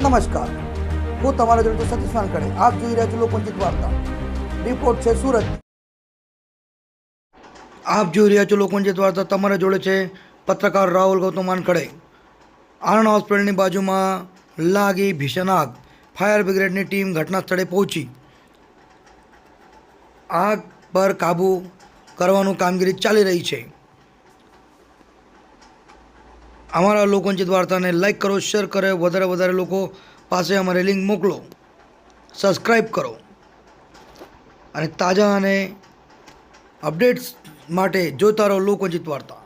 નમસ્કાર, હું તમારા જોડે સતીશ વાનખડે. આપ જોઈ રહ્યા છો લોકવંચિત વાર્તા. રિપોર્ટ છે સુરત. આપ જોઈ રહ્યા છો લોકવંચિત વાર્તા. તમારા જોડે છે પત્રકાર રાહુલ ગૌતમ વાનખડે. આણંદ હોસ્પિટલની બાજુમાં લાગી ભીષણ આગ. ફાયર બ્રિગેડની ટીમ ઘટના સ્થળે પહોંચી આગ પર કાબૂ કરવાનું કામગીરી ચાલી રહી છે. અમારા લોકવંચિત વાર્તાને લાઈક કરો, શેર કરો, વધારે લોકો પાસે અમારી લિંક મોકલો, સબસ્ક્રાઈબ કરો અને તાજા અને અપડેટ્સ માટે જોતા રહો લોકવંચિત વાર્તા.